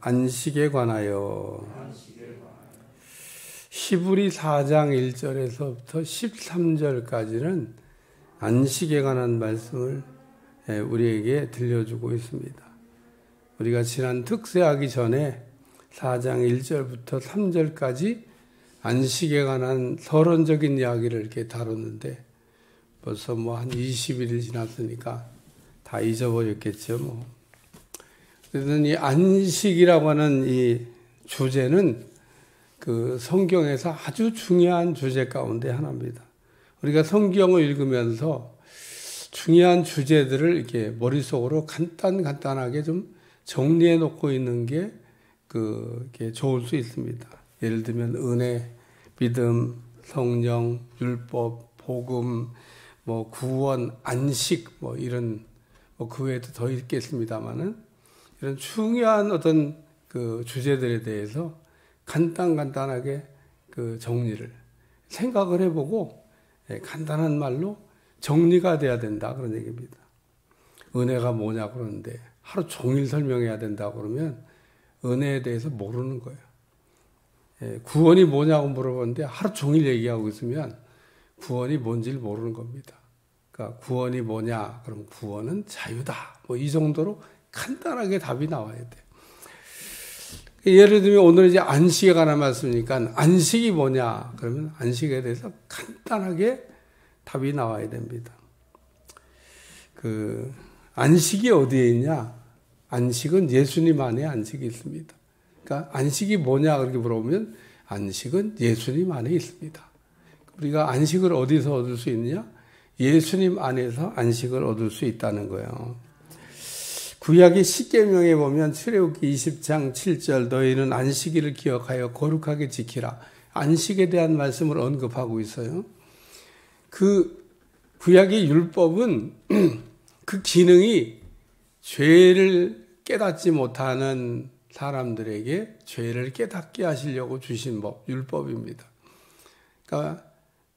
안식에 관하여 히브리 4장 1절에서부터 13절까지는 안식에 관한 말씀을 우리에게 들려주고 있습니다. 우리가 지난 특세하기 전에 4장 1절부터 3절까지 안식에 관한 서론적인 이야기를 이렇게 다뤘는데 벌써 한 20일이 지났으니까 다 잊어버렸겠죠. 그래서 이 안식이라고 하는 이 주제는 그 성경에서 아주 중요한 주제 가운데 하나입니다. 우리가 성경을 읽으면서 중요한 주제들을 이렇게 머릿속으로 간단하게 좀 정리해 놓고 있는 게 그게 좋을 수 있습니다. 예를 들면 은혜, 믿음, 성령, 율법, 복음, 구원, 안식, 이런, 그 외에도 더 있겠습니다만은 이런 중요한 어떤 그 주제들에 대해서 간단하게 그 정리를 생각을 해보고 간단한 말로 정리가 돼야 된다 그런 얘기입니다. 은혜가 뭐냐 그러는데 하루 종일 설명해야 된다 그러면 은혜에 대해서 모르는 거예요. 구원이 뭐냐고 물어보는데 하루 종일 얘기하고 있으면 구원이 뭔지를 모르는 겁니다. 그러니까 구원이 뭐냐? 그럼 구원은 자유다. 이 정도로 간단하게 답이 나와야 돼요. 예를 들면 오늘 이제 안식에 관한 말씀이니까 안식이 뭐냐? 그러면 안식에 대해서 간단하게 답이 나와야 됩니다. 그 안식이 어디에 있냐? 안식은 예수님 안에 안식이 있습니다. 그러니까 안식이 뭐냐 그렇게 물어보면 안식은 예수님 안에 있습니다. 우리가 안식을 어디서 얻을 수 있느냐? 예수님 안에서 안식을 얻을 수 있다는 거예요. 구약의 십계명에 보면 출애굽기 20장 7절 너희는 안식일을 기억하여 거룩하게 지키라. 안식에 대한 말씀을 언급하고 있어요. 그 구약의 율법은 그 기능이 죄를 깨닫지 못하는 사람들에게 죄를 깨닫게 하시려고 주신 율법입니다. 그러니까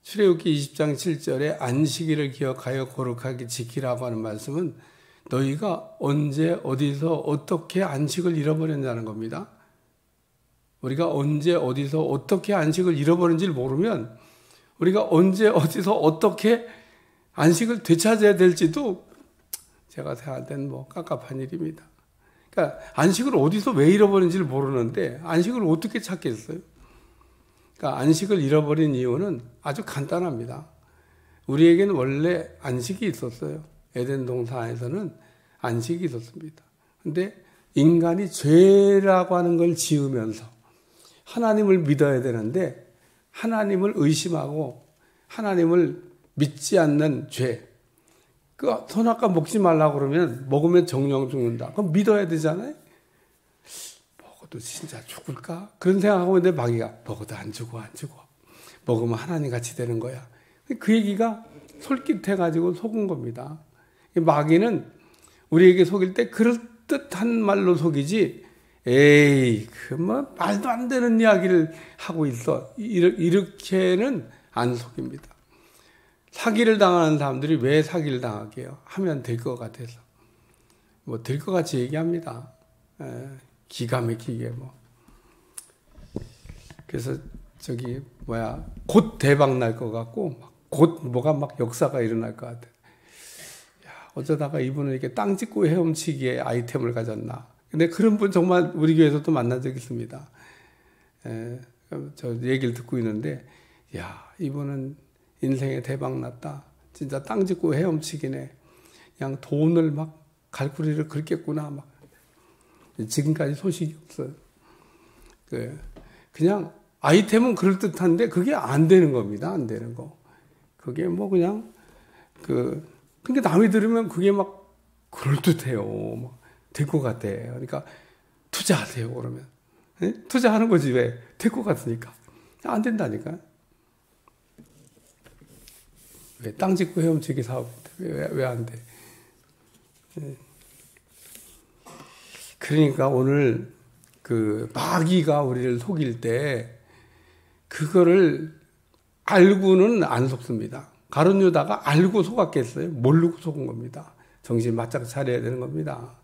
출애굽기 20장 7절에 안식일을 기억하여 거룩하게 지키라고 하는 말씀은 너희가 언제 어디서 어떻게 안식을 잃어버렸냐는 겁니다. 우리가 언제 어디서 어떻게 안식을 잃어버린지를 모르면 우리가 언제 어디서 어떻게 안식을 되찾아야 될지도 제가 생각할 때는 깝깝한 일입니다. 그러니까 안식을 어디서 왜 잃어버린지를 모르는데 안식을 어떻게 찾겠어요? 그러니까 안식을 잃어버린 이유는 아주 간단합니다. 우리에게는 원래 안식이 있었어요. 에덴 동산에서는 안식이 있었습니다. 그런데 인간이 죄라고 하는 걸 지으면서 하나님을 믿어야 되는데 하나님을 의심하고 하나님을 믿지 않는 죄. 그 선악과 먹지 말라고 그러면 먹으면 정령 죽는다. 그럼 믿어야 되잖아요. 먹어도 진짜 죽을까? 그런 생각하고 있는데 마귀가 먹어도 안 죽어. 먹으면 하나님 같이 되는 거야. 그 얘기가 솔깃해가지고 속은 겁니다. 마귀는 우리에게 속일 때 그럴듯한 말로 속이지 에이 말도 안 되는 이야기를 하고 있어. 이렇게는 안 속입니다. 사기를 당하는 사람들이 왜 사기를 당하게 해요? 하면 될 것 같아서. 될 것 같이 얘기합니다. 기가 막히게 그래서 곧 대박 날 것 같고 곧 뭐가 역사가 일어날 것 같아요. 어쩌다가 이분은 이렇게 땅 짚고 헤엄치기에 아이템을 가졌나. 근데 그런 분 정말 우리 교회에서도 만난 적이 있습니다. 저 얘기를 듣고 있는데, 이분은 인생에 대박 났다. 진짜 땅 짚고 헤엄치기네. 그냥 돈을 갈구리를 긁겠구나. 지금까지 소식이 없어요. 그냥 아이템은 그럴듯한데 그게 안 되는 겁니다. 안 되는 거. 그게 그냥 그러니까 남이 들으면 그게 그럴듯해요. 될 것 같아. 그러니까 투자하세요. 그러면. 투자하는 거지 왜? 될 것 같으니까. 안 된다니까. 왜 땅 짓고 헤엄치기 사업인데 왜 안 돼? 그러니까 오늘 마귀가 우리를 속일 때 그거를 알고는 안 속습니다. 가룟 유다가 알고 속았겠어요? 모르고 속은 겁니다. 정신 바짝 차려야 되는 겁니다.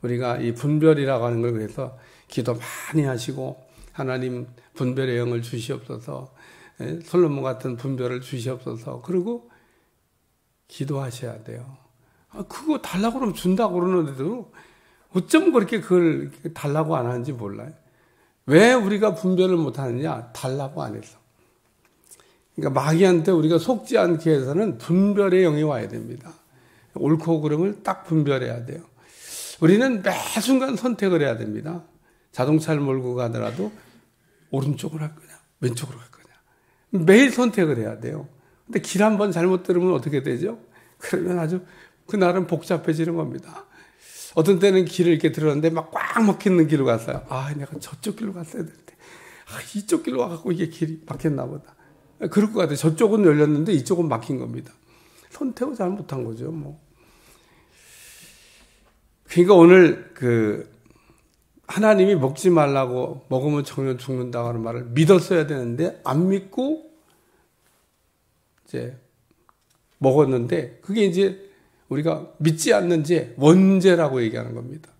우리가 이 분별이라고 하는 걸 그래서 기도 많이 하시고 하나님 분별의 영을 주시옵소서, 솔로몬 같은 분별을 주시옵소서, 그리고 기도하셔야 돼요. 그거 달라고 그러면 준다고 그러는데도 어쩜 그렇게 그걸 달라고 안 하는지 몰라요. 왜 우리가 분별을 못 하느냐? 달라고 안 해서. 그러니까 마귀한테 우리가 속지 않게 해서는 분별의 영이 와야 됩니다. 옳고 그름을 딱 분별해야 돼요. 우리는 매 순간 선택을 해야 됩니다. 자동차를 몰고 가더라도 오른쪽으로 할 거냐, 왼쪽으로 갈 거냐. 매일 선택을 해야 돼요. 근데 길 한 번 잘못 들으면 어떻게 되죠? 그러면 아주 그날은 복잡해지는 겁니다. 어떤 때는 길을 이렇게 들었는데 막 꽉 막히는 길로 갔어요. 내가 저쪽 길로 갔어야 되는데, 이쪽 길로 와갖고 이게 길이 막혔나 보다. 그럴 것 같아요. 저쪽은 열렸는데 이쪽은 막힌 겁니다. 선택을 잘못한 거죠, 뭐. 그러니까 오늘 하나님이 먹지 말라고 먹으면 정녕 죽는다고 하는 말을 믿었어야 되는데 안 믿고 이제 먹었는데 그게 이제 우리가 믿지 않는 죄, 원죄라고 얘기하는 겁니다.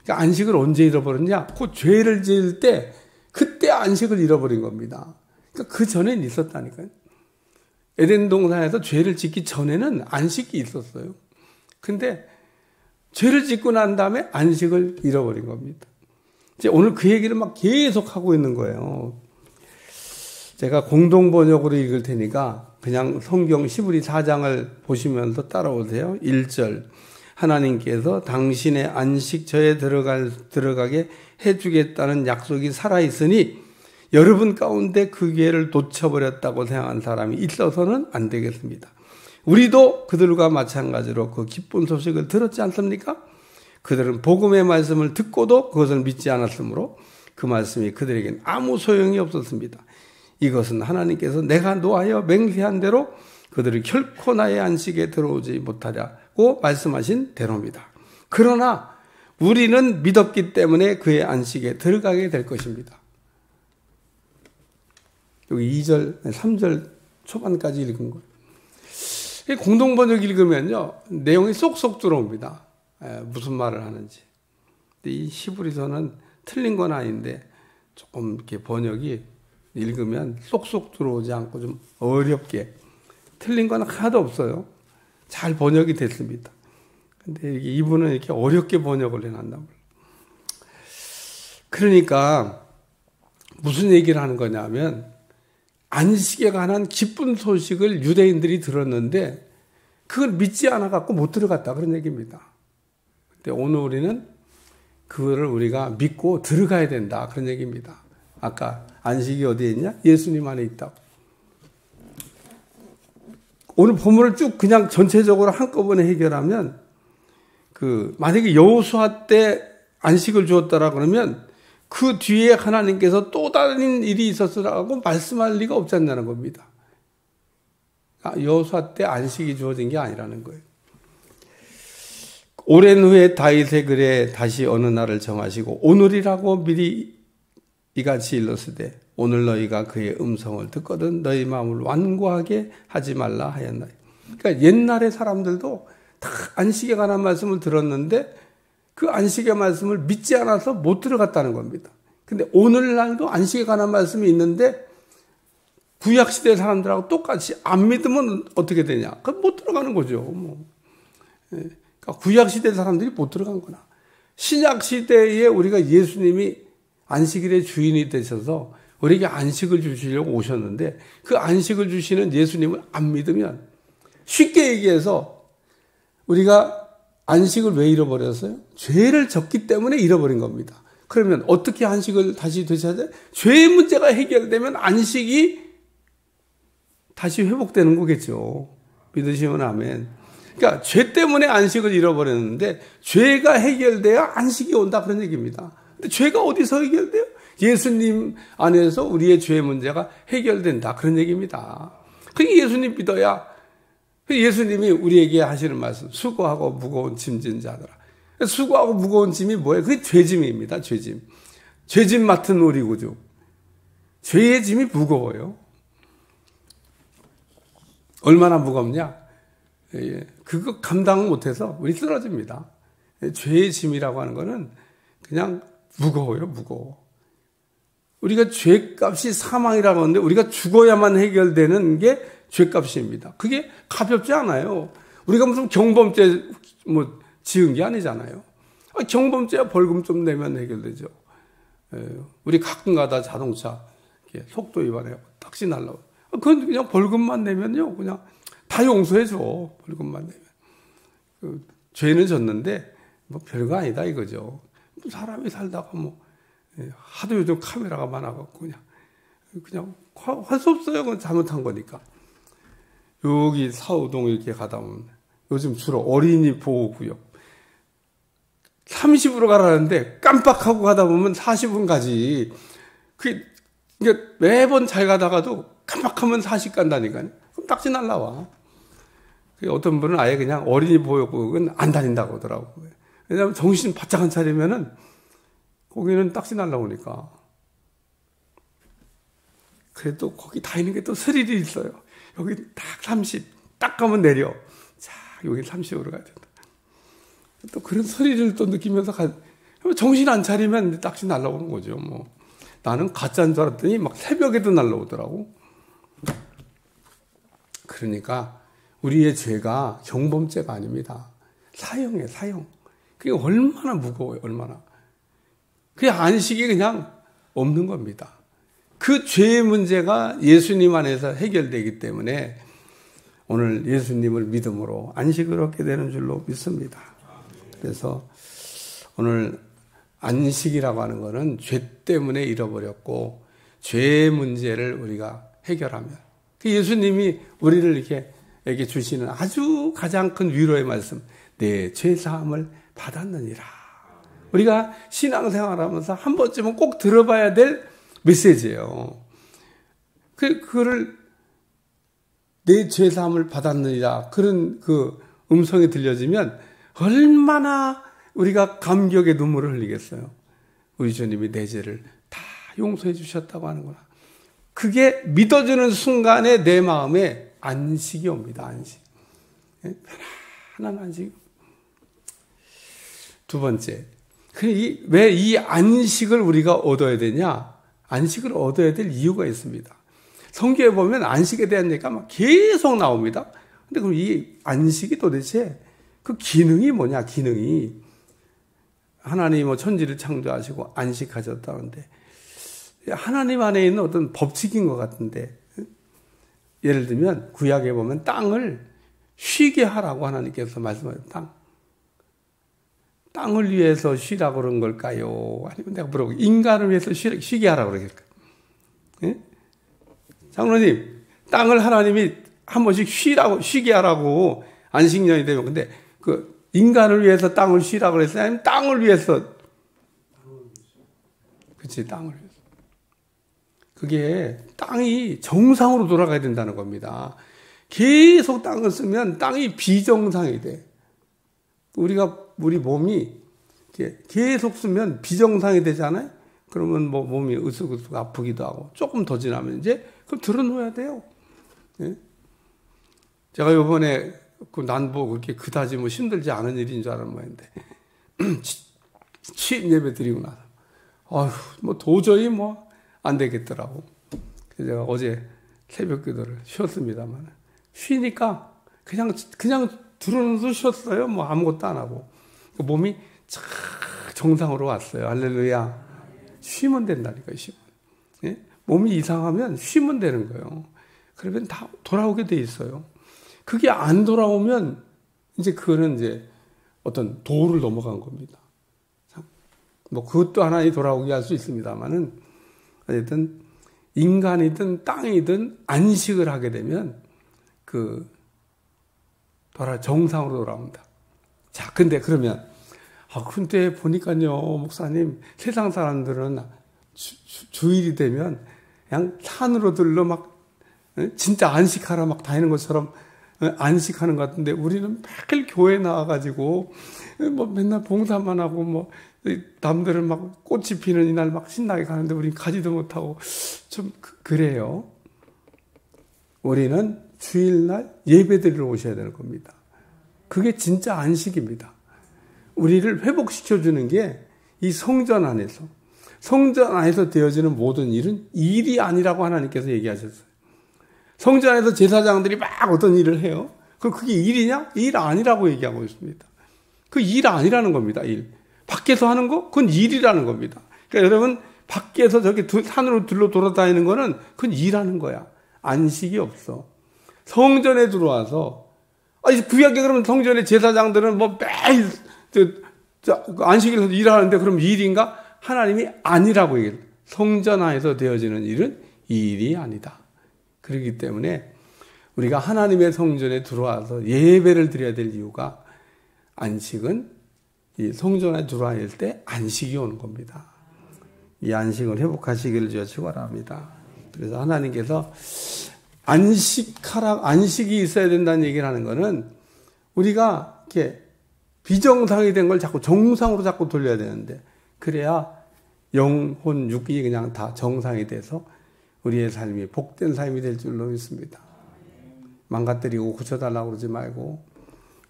그러니까 안식을 언제 잃어버렸냐? 그 죄를 지을 때 그때 안식을 잃어버린 겁니다. 그러니까 그 전엔 있었다니까요. 에덴 동산에서 죄를 짓기 전에는 안식이 있었어요. 근데 죄를 짓고 난 다음에 안식을 잃어버린 겁니다. 이제 오늘 그 얘기를 막 계속 하고 있는 거예요. 제가 공동번역으로 읽을 테니까 그냥 성경 시브리 4장을 보시면서 따라오세요. 1절. 하나님께서 당신의 안식처에 들어가게 해주겠다는 약속이 살아있으니 여러분 가운데 그 기회를 놓쳐버렸다고 생각한 사람이 있어서는 안 되겠습니다. 우리도 그들과 마찬가지로 그 기쁜 소식을 들었지 않습니까? 그들은 복음의 말씀을 듣고도 그것을 믿지 않았으므로 그 말씀이 그들에겐 아무 소용이 없었습니다. 이것은 하나님께서 내가 노하여 맹세한 대로 그들이 결코 나의 안식에 들어오지 못하려고 말씀하신 대로입니다. 그러나 우리는 믿었기 때문에 그의 안식에 들어가게 될 것입니다. 여기 2절, 3절 초반까지 읽은 거예요. 공동번역 읽으면요, 내용이 쏙쏙 들어옵니다. 무슨 말을 하는지. 근데 이 히브리서는 틀린 건 아닌데 조금 이렇게 번역이 읽으면 쏙쏙 들어오지 않고 좀 어렵게, 틀린 건 하나도 없어요. 잘 번역이 됐습니다. 근데 이분은 이렇게 어렵게 번역을 해놨단 말이에요. 그러니까 무슨 얘기를 하는 거냐면 안식에 관한 기쁜 소식을 유대인들이 들었는데 그걸 믿지 않아 갖고 못 들어갔다, 그런 얘기입니다. 근데 오늘 우리는 그거를 우리가 믿고 들어가야 된다, 그런 얘기입니다. 아까 안식이 어디에 있냐? 예수님 안에 있다고. 오늘 본문을 쭉 그냥 전체적으로 한꺼번에 해결하면 만약에 여호수아 때 안식을 주었다라 그러면 그 뒤에 하나님께서 또 다른 일이 있었으라고 말씀할 리가 없지 않냐는 겁니다. 여호수아 때 안식이 주어진 게 아니라는 거예요. 오랜 후에 다윗의 글에 다시 어느 날을 정하시고 오늘이라고 미리 이같이 일렀으되 오늘 너희가 그의 음성을 듣거든 너희 마음을 완고하게 하지 말라 하였나니. 그러니까 옛날의 사람들도 다 안식에 관한 말씀을 들었는데 그 안식의 말씀을 믿지 않아서 못 들어갔다는 겁니다. 근데 오늘날도 안식에 관한 말씀이 있는데 구약시대 사람들하고 똑같이 안 믿으면 어떻게 되냐? 그럼 못 들어가는 거죠. 그러니까 구약시대 사람들이 못 들어간 거나. 신약시대에 우리가 예수님이 안식일의 주인이 되셔서 우리에게 안식을 주시려고 오셨는데 그 안식을 주시는 예수님을 안 믿으면, 쉽게 얘기해서 우리가 안식을 왜 잃어버렸어요? 죄를 졌기 때문에 잃어버린 겁니다. 그러면 어떻게 안식을 다시 되셔야 돼? 죄의 문제가 해결되면 안식이 다시 회복되는 거겠죠. 믿으시면 아멘. 그러니까 죄 때문에 안식을 잃어버렸는데 죄가 해결돼야 안식이 온다, 그런 얘기입니다. 근데 죄가 어디서 해결돼요? 예수님 안에서 우리의 죄의 문제가 해결된다, 그런 얘기입니다. 그게 예수님 믿어야. 예수님이 우리에게 하시는 말씀, 수고하고 무거운 짐진 자들아. 수고하고 무거운 짐이 뭐예요? 그게 죄짐입니다. 죄짐. 죄짐 맡은 우리 구주. 죄의 짐이 무거워요. 얼마나 무겁냐? 그거 감당 못해서 우리 쓰러집니다. 죄의 짐이라고 하는 거는 그냥 무거워요, 무거워. 우리가 죄값이 사망이라고 하는데 우리가 죽어야만 해결되는 게 죄값입니다. 그게 가볍지 않아요. 우리가 무슨 경범죄 지은 게 아니잖아요. 경범죄야 벌금 좀 내면 해결되죠. 우리 가끔 가다 자동차 속도 위반해요. 딱지 날라고. 그건 그냥 벌금만 내면요. 그냥 다 용서해줘. 벌금만 내면. 죄는 졌는데 뭐 별거 아니다 이거죠. 사람이 살다가 하도 요즘 카메라가 많아갖고 그냥 할 수 없어요. 그건 잘못한 거니까. 여기 사우동 이렇게 가다 보면 요즘 주로 어린이 보호구역 30으로 가라는데 깜빡하고 가다 보면 40분 가지. 그게 매번 잘 가다가도 깜빡하면 40 간다니까요. 그럼 딱지 날라와. 어떤 분은 아예 그냥 어린이 보호구역은 안 다닌다고 하더라고요. 왜냐하면 정신 바짝 안 차리면은 거기는 딱지 날라오니까. 그래도 거기 다니는 게 또 스릴이 있어요. 여기 딱 30, 딱 가면 내려. 자, 여기 30으로 가야 된다. 또 그런 스릴을 또 느끼면서 정신 안 차리면 딱지 날라오는 거죠. 나는 가짜인 줄 알았더니 막 새벽에도 날라오더라고. 그러니까 우리의 죄가 경범죄가 아닙니다. 사형이에요, 사형. 그게 얼마나 무거워요, 얼마나. 그게 안식이 그냥 없는 겁니다. 그 죄의 문제가 예수님 안에서 해결되기 때문에 오늘 예수님을 믿음으로 안식을 얻게 되는 줄로 믿습니다. 그래서 오늘 안식이라고 하는 것은 죄 때문에 잃어버렸고 죄의 문제를 우리가 해결하면 예수님이 우리를 이렇게 주시는 아주 가장 큰 위로의 말씀, 내 죄사함을 받았느니라. 우리가 신앙생활하면서 한 번쯤은 꼭 들어봐야 될 메시지예요. 그거를 내 죄사함을 받았느니라 그런 그 음성이 들려지면 얼마나 우리가 감격의 눈물을 흘리겠어요. 우리 주님이 내 죄를 다 용서해 주셨다고 하는구나. 그게 믿어지는 순간에 내 마음에 안식이 옵니다. 안식. 편안한 안식. 두 번째, 왜 이 안식을 우리가 얻어야 되냐? 안식을 얻어야 될 이유가 있습니다. 성경에 보면 안식에 대한 얘기가 막 계속 나옵니다. 근데 그럼 이 안식이 도대체 그 기능이 뭐냐, 기능이. 하나님은 천지를 창조하시고 안식하셨다는데, 하나님 안에 있는 어떤 법칙인 것 같은데, 예를 들면 구약에 보면 땅을 쉬게 하라고 하나님께서 말씀하셨다. 땅을 위해서 쉬라고 그런 걸까요? 아니면 내가 뭐라고 인간을 위해서 쉬게 하라고 그러겠까? 예? 장로님, 땅을 하나님이 한 번씩 쉬게 하라고 안식년이 되면, 근데 그 인간을 위해서 땅을 쉬라고 그랬어요? 아니면 땅을 위해서? 그치, 땅을 위해서. 그게 땅이 정상으로 돌아가야 된다는 겁니다. 계속 땅을 쓰면 땅이 비정상이 돼. 우리 몸이 계속 쓰면 비정상이 되잖아요? 그러면 몸이 으쓱으쓱 아프기도 하고, 조금 더 지나면 그럼 들어놓아야 돼요. 예? 제가 요번에 그 난보 그렇게 그다지 힘들지 않은 일인 줄 알았는 모양인데, 취임 예배 드리고 나서, 도저히 안 되겠더라고. 그래서 제가 어제 새벽 기도를 쉬었습니다만, 쉬니까 그냥 들어놓아서 쉬었어요. 아무것도 안 하고. 몸이 착 정상으로 왔어요. 할렐루야. 쉬면 된다니까요, 쉬면. 예? 몸이 이상하면 쉬면 되는 거예요. 그러면 다 돌아오게 돼 있어요. 그게 안 돌아오면 그거는 어떤 도를 넘어간 겁니다. 그것도 하나님 돌아오게 할 수 있습니다만은, 어쨌든 인간이든 땅이든 안식을 하게 되면 정상으로 돌아온다. 자, 근데 그러면 근데 보니까요, 목사님, 세상 사람들은 주일이 되면 그냥 산으로 들러 진짜 안식하러 다니는 것처럼 안식하는 것 같은데, 우리는 매일 교회 나와가지고 맨날 봉사만 하고 남들은 꽃이 피는 이날 신나게 가는데 우리는 가지도 못하고 좀 그래요. 우리는 주일날 예배드리러 오셔야 되는 겁니다. 그게 진짜 안식입니다. 우리를 회복시켜 주는 게 이 성전 안에서 되어지는 모든 일은 일이 아니라고 하나님께서 얘기하셨어요. 성전 안에서 제사장들이 막 어떤 일을 해요. 그게 일이냐? 일 아니라고 얘기하고 있습니다. 그 일 아니라는 겁니다. 일. 밖에서 하는 거? 그건 일이라는 겁니다. 그러니까 여러분, 밖에서 저기 산으로 들러 돌아다니는 거는 그건 일하는 거야. 안식이 없어. 성전에 들어와서, 구약에 그러면 성전의 제사장들은 뭐 매일 안식일에서 일하는데 그럼 일인가? 하나님이 아니라고 얘기해요. 성전 안에서 되어지는 일은 일이 아니다. 그렇기 때문에 우리가 하나님의 성전에 들어와서 예배를 드려야 될 이유가 안식은 이 성전에 들어와야 때 안식이 오는 겁니다. 이 안식을 회복하시기를 주여 축원합니다. 그래서 하나님께서 안식이 있어야 된다는 얘기를 하는 거는 우리가 이렇게 비정상이 된 걸 자꾸 정상으로 자꾸 돌려야 되는데 그래야 영혼, 육이 그냥 다 정상이 돼서 우리의 삶이 복된 삶이 될 줄로 믿습니다. 망가뜨리고 고쳐달라고 그러지 말고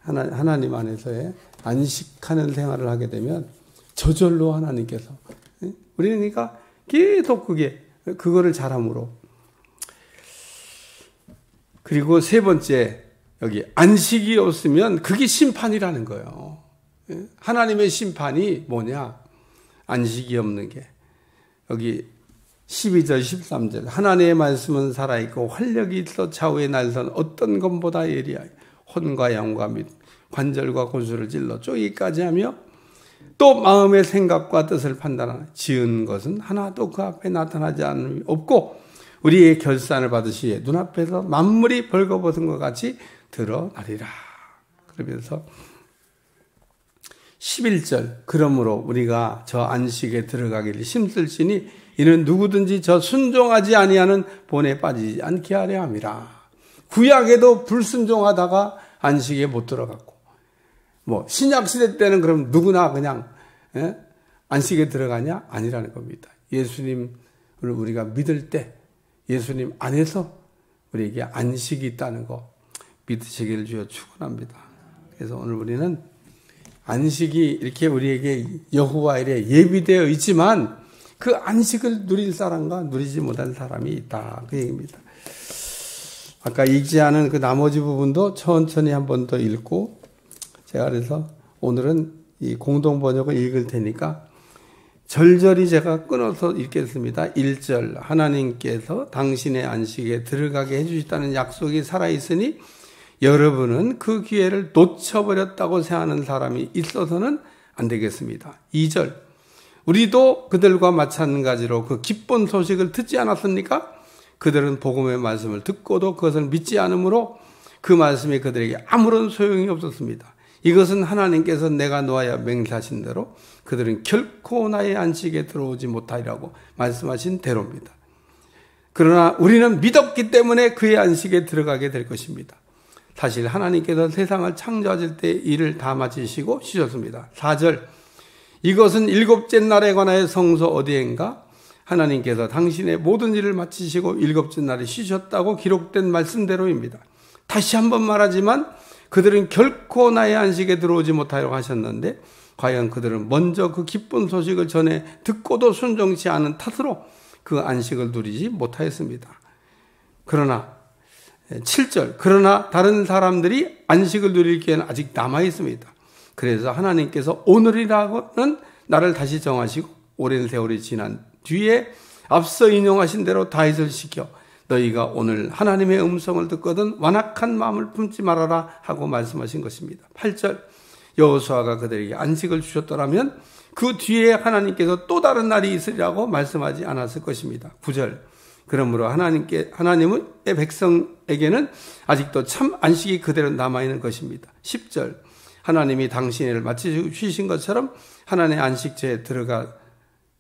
하나님 안에서의 안식하는 생활을 하게 되면 저절로 하나님께서 우리는 그러니까 계속 그거를 잘함으로. 그리고 세 번째, 여기 안식이 없으면 그게 심판이라는 거예요. 하나님의 심판이 뭐냐? 안식이 없는 게. 여기 12절 13절 하나님의 말씀은 살아있고 활력이 있어 좌우의 날선 어떤 것보다 예리하여 혼과 영과 및 관절과 골수를 찔러 쪼개기까지 하며 또 마음의 생각과 뜻을 판단하나 지은 것은 하나도 그 앞에 나타나지 않음이 없고 우리의 결산을 받으시에 눈앞에서 만물이 벌거벗은 것 같이 드러나리라. 그러면서 11절 그러므로 우리가 저 안식에 들어가기를 힘쓸지니 이는 누구든지 저 순종하지 아니하는 본에 빠지지 않게 하려 함이라. 구약에도 불순종하다가 안식에 못 들어갔고 신약 시대 때는 그럼 누구나 그냥 안식에 들어가냐? 아니라는 겁니다. 예수님을 우리가 믿을 때 예수님 안에서 우리에게 안식이 있다는 거 믿으시기를 주여 축원합니다. 그래서 오늘 우리는 안식이 이렇게 우리에게 여호와 일에 예비되어 있지만 그 안식을 누릴 사람과 누리지 못한 사람이 있다. 그 얘기입니다. 아까 읽지 않은 그 나머지 부분도 천천히 한 번 더 읽고 제가 그래서 오늘은 이 공동 번역을 읽을 테니까 절절히 제가 끊어서 읽겠습니다. 1절 하나님께서 당신의 안식에 들어가게 해주셨다는 약속이 살아있으니 여러분은 그 기회를 놓쳐버렸다고 생각하는 사람이 있어서는 안 되겠습니다. 2절 우리도 그들과 마찬가지로 그 기쁜 소식을 듣지 않았습니까? 그들은 복음의 말씀을 듣고도 그것을 믿지 않으므로 그 말씀이 그들에게 아무런 소용이 없었습니다. 이것은 하나님께서 내가 놓아야 맹세하신 대로 그들은 결코 나의 안식에 들어오지 못하리라고 말씀하신 대로입니다. 그러나 우리는 믿었기 때문에 그의 안식에 들어가게 될 것입니다. 사실 하나님께서 세상을 창조하실 때 일을 다 마치시고 쉬셨습니다. 4절 이것은 일곱째 날에 관하여 성서 어디엔가 하나님께서 당신의 모든 일을 마치시고 일곱째 날에 쉬셨다고 기록된 말씀대로입니다. 다시 한번 말하지만 그들은 결코 나의 안식에 들어오지 못하려고 하셨는데 과연 그들은 먼저 그 기쁜 소식을 전해 듣고도 순종치 않은 탓으로 그 안식을 누리지 못하였습니다. 그러나 7절 그러나 다른 사람들이 안식을 누릴 기회는 아직 남아 있습니다. 그래서 하나님께서 오늘이라고는 나를 다시 정하시고 오랜 세월이 지난 뒤에 앞서 인용하신 대로 다윗을 시켜 너희가 오늘 하나님의 음성을 듣거든 완악한 마음을 품지 말아라 하고 말씀하신 것입니다. 8절 여호수아가 그들에게 안식을 주셨더라면 그 뒤에 하나님께서 또 다른 날이 있으리라고 말씀하지 않았을 것입니다. 9절 그러므로 하나님의 백성에게는 아직도 참 안식이 그대로 남아있는 것입니다. 10절 하나님이 당신을 마치 쉬신 것처럼 하나님의 안식처에 들어가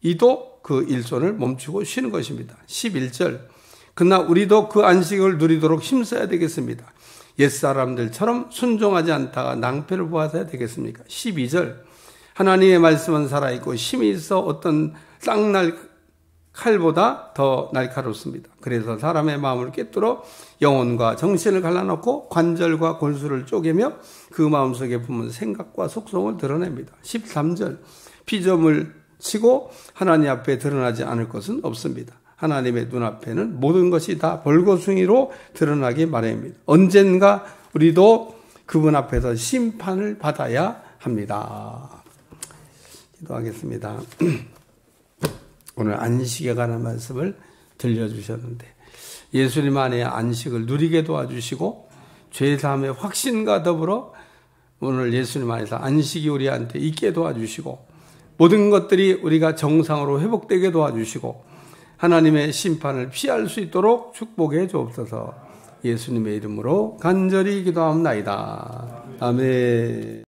이도 그 일손을 멈추고 쉬는 것입니다. 11절 그러나 우리도 그 안식을 누리도록 힘써야 되겠습니다. 옛사람들처럼 순종하지 않다가 낭패를 보아서야 되겠습니까? 12절 하나님의 말씀은 살아있고 힘이 있어 어떤 쌍날 칼보다 더 날카롭습니다. 그래서 사람의 마음을 꿰뚫어 영혼과 정신을 갈라놓고 관절과 골수를 쪼개며 그 마음속에 품은 생각과 속성을 드러냅니다. 13절 피조물 치고 하나님 앞에 드러나지 않을 것은 없습니다. 하나님의 눈앞에는 모든 것이 다 벌거숭이로 드러나기 마련입니다. 언젠가 우리도 그분 앞에서 심판을 받아야 합니다. 기도하겠습니다. 오늘 안식에 관한 말씀을 들려주셨는데 예수님 안에 안식을 누리게 도와주시고 죄사함의 확신과 더불어 오늘 예수님 안에서 안식이 우리한테 있게 도와주시고 모든 것들이 우리가 정상으로 회복되게 도와주시고 하나님의 심판을 피할 수 있도록 축복해 주옵소서. 예수님의 이름으로 간절히 기도합니다. 아멘.